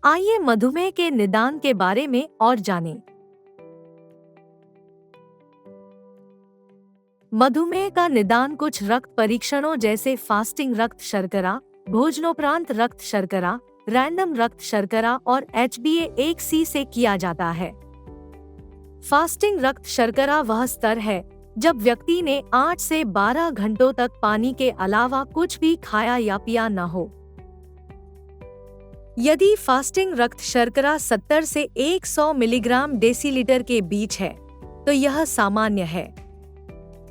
आइए मधुमेह के निदान के बारे में और जानें। मधुमेह का निदान कुछ रक्त परीक्षणों जैसे फास्टिंग रक्त शर्करा, भोजनोपरांत रक्त शर्करा, रैंडम रक्त शर्करा और HbA1c से किया जाता है। फास्टिंग रक्त शर्करा वह स्तर है जब व्यक्ति ने 8 से 12 घंटों तक पानी के अलावा कुछ भी खाया या पिया न हो। यदि फास्टिंग रक्त शर्करा 70 से 100 मिलीग्राम डेसीलीटर के बीच है तो यह सामान्य है।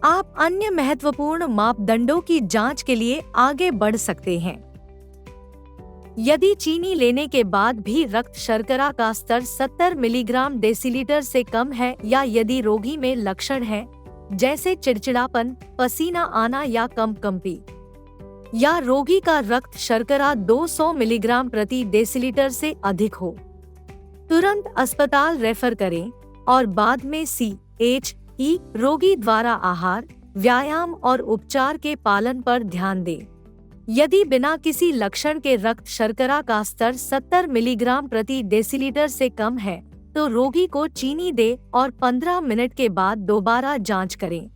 आप अन्य महत्वपूर्ण मापदंडों की जांच के लिए आगे बढ़ सकते हैं। यदि चीनी लेने के बाद भी रक्त शर्करा का स्तर 70 मिलीग्राम डेसीलीटर से कम है या यदि रोगी में लक्षण हैं जैसे चिड़चिड़ापन, पसीना आना या कंपकंपी, या रोगी का रक्त शर्करा 200 मिलीग्राम प्रति डेसीलीटर से अधिक हो, तुरंत अस्पताल रेफर करें और बाद में CHE रोगी द्वारा आहार, व्यायाम और उपचार के पालन पर ध्यान दें। यदि बिना किसी लक्षण के रक्त शर्करा का स्तर 70 मिलीग्राम प्रति डेसीलीटर से कम है तो रोगी को चीनी दें और 15 मिनट के बाद दोबारा जांच करें।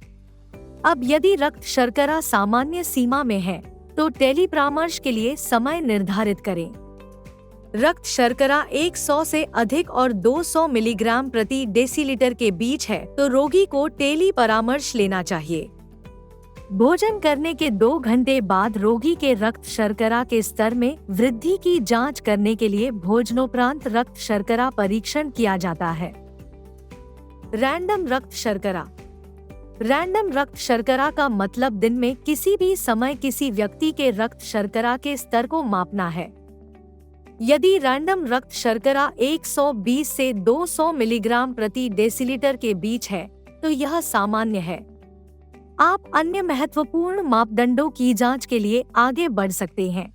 अब यदि रक्त शर्करा सामान्य सीमा में है तो टेली परामर्श के लिए समय निर्धारित करें। रक्त शर्करा 100 से अधिक और 200 मिलीग्राम प्रति डेसीलीटर के बीच है तो रोगी को टेली परामर्श लेना चाहिए। भोजन करने के 2 घंटे बाद रोगी के रक्त शर्करा के स्तर में वृद्धि की जांच करने के लिए भोजनोपरांत रक्त शर्करा परीक्षण किया जाता है। रैंडम रक्त शर्करा। रैंडम रक्त शर्करा का मतलब दिन में किसी भी समय किसी व्यक्ति के रक्त शर्करा के स्तर को मापना है। यदि रैंडम रक्त शर्करा 120 से 200 मिलीग्राम प्रति डेसीलीटर के बीच है तो यह सामान्य है। आप अन्य महत्वपूर्ण मापदंडों की जांच के लिए आगे बढ़ सकते हैं।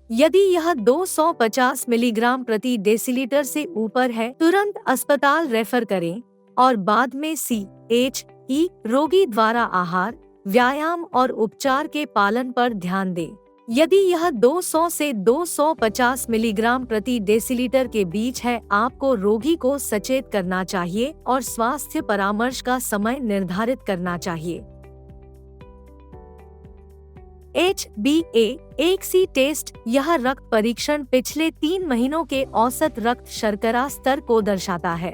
यदि यह 250 मिलीग्राम प्रति डेसीलीटर से ऊपर है तुरंत अस्पताल रेफर करें और बाद में CHE रोगी द्वारा आहार, व्यायाम और उपचार के पालन पर ध्यान दें। यदि यह 200 से 250 मिलीग्राम प्रति डेसीलीटर के बीच है आपको रोगी को सचेत करना चाहिए और स्वास्थ्य परामर्श का समय निर्धारित करना चाहिए। HbA1c test. यह रक्त परीक्षण पिछले 3 महीनों के औसत रक्त शर्करा स्तर को दर्शाता है।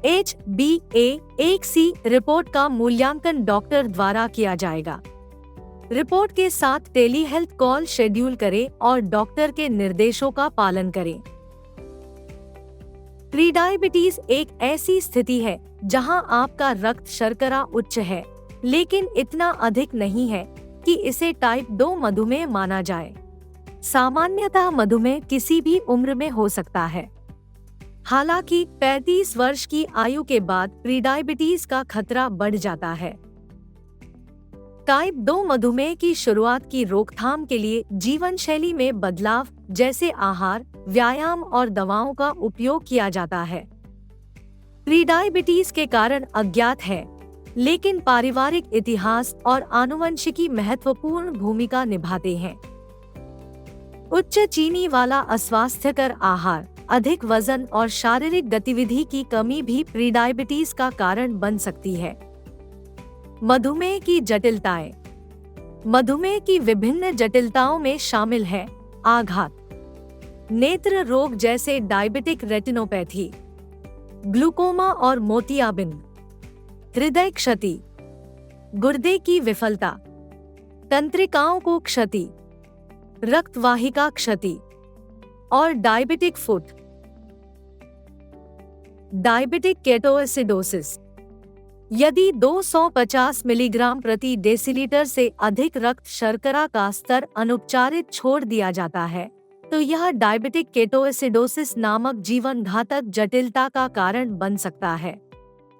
HbA1c रिपोर्ट का मूल्यांकन डॉक्टर द्वारा किया जाएगा। रिपोर्ट के साथ टेली हेल्थ कॉल शेड्यूल करें और डॉक्टर के निर्देशों का पालन करें। प्रीडायबिटीज एक ऐसी स्थिति है जहां आपका रक्त शर्करा उच्च है लेकिन इतना अधिक नहीं है कि इसे टाइप 2 मधुमेह माना जाए। सामान्यतः मधुमेह किसी भी उम्र में हो सकता है। हालांकि 35 वर्ष की आयु के बाद प्रीडायबिटीज का खतरा बढ़ जाता है। टाइप 2 मधुमेह की शुरुआत की रोकथाम के लिए जीवन शैली में बदलाव जैसे आहार, व्यायाम और दवाओं का उपयोग किया जाता है। प्रीडायबिटीज के कारण अज्ञात है लेकिन पारिवारिक इतिहास और आनुवंशिकी महत्वपूर्ण भूमिका निभाते हैं। उच्च चीनी वाला अस्वास्थ्यकर आहार, अधिक वजन और शारीरिक गतिविधि की कमी भी प्रीडायबिटीज का कारण बन सकती है। मधुमेह की जटिलताएं। मधुमेह की विभिन्न जटिलताओं में शामिल है आघात, नेत्र रोग जैसे डायबिटिक रेटिनोपैथी, ग्लूकोमा और मोतियाबिंद, हृदय क्षति, गुर्दे की विफलता, तंत्रिकाओं को क्षति, रक्तवाहिका क्षति और डायबिटिक फुट। Diabetic ketoacidosis. यदि 250 मिलीग्राम प्रति डेसीलीटर से अधिक रक्त शर्करा का स्तर अनुपचारित छोड़ दिया जाता है तो यह डायबिटिक केटोएसिडोसिस नामक जीवन घातक जटिलता का कारण बन सकता है।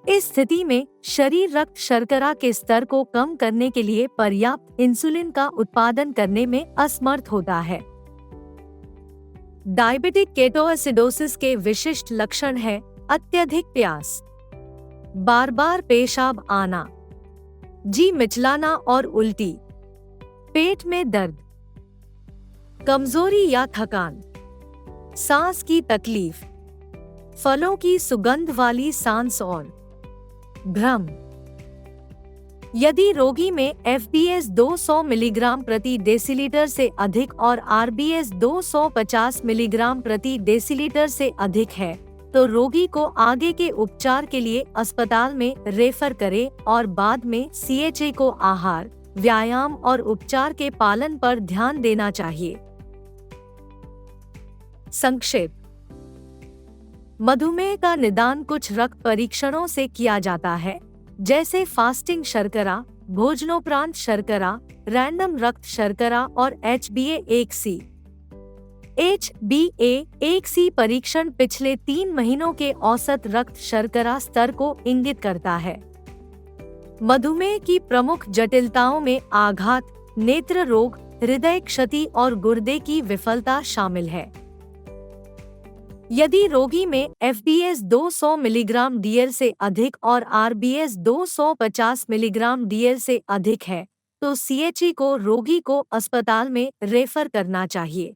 इस स्थिति में शरीर रक्त शर्करा के स्तर को कम करने के लिए पर्याप्त इंसुलिन का उत्पादन करने में असमर्थ होता है। डायबिटिक केटोएसिडोसिस के विशिष्ट लक्षण हैं अत्यधिक प्यास, बार बार पेशाब आना, जी मिचलाना और उल्टी, पेट में दर्द, कमजोरी या थकान, सांस की तकलीफ, फलों की सुगंध वाली सांस और भ्रम। यदि रोगी में एफबीएस 200 मिलीग्राम प्रति डेसीलीटर से अधिक और आरबीएस 250 मिलीग्राम प्रति डेसीलीटर से अधिक है, तो रोगी को आगे के उपचार के लिए अस्पताल में रेफर करें और बाद में सीएचए को आहार, व्यायाम और उपचार के पालन पर ध्यान देना चाहिए। संक्षेप। मधुमेह का निदान कुछ रक्त परीक्षणों से किया जाता है, जैसे फास्टिंग शर्करा, भोजनोपरांत शर्करा, रैंडम रक्त शर्करा और HbA1c। HbA1c परीक्षण पिछले 3 महीनों के औसत रक्त शर्करा स्तर को इंगित करता है। मधुमेह की प्रमुख जटिलताओं में आघात, नेत्र रोग, हृदय क्षति और गुर्दे की विफलता शामिल है। यदि रोगी में एफबीएस 200 मिलीग्राम डीएल से अधिक और आरबीएस 250 मिलीग्राम डीएल से अधिक है, तो सीएचई को रोगी को अस्पताल में रेफर करना चाहिए।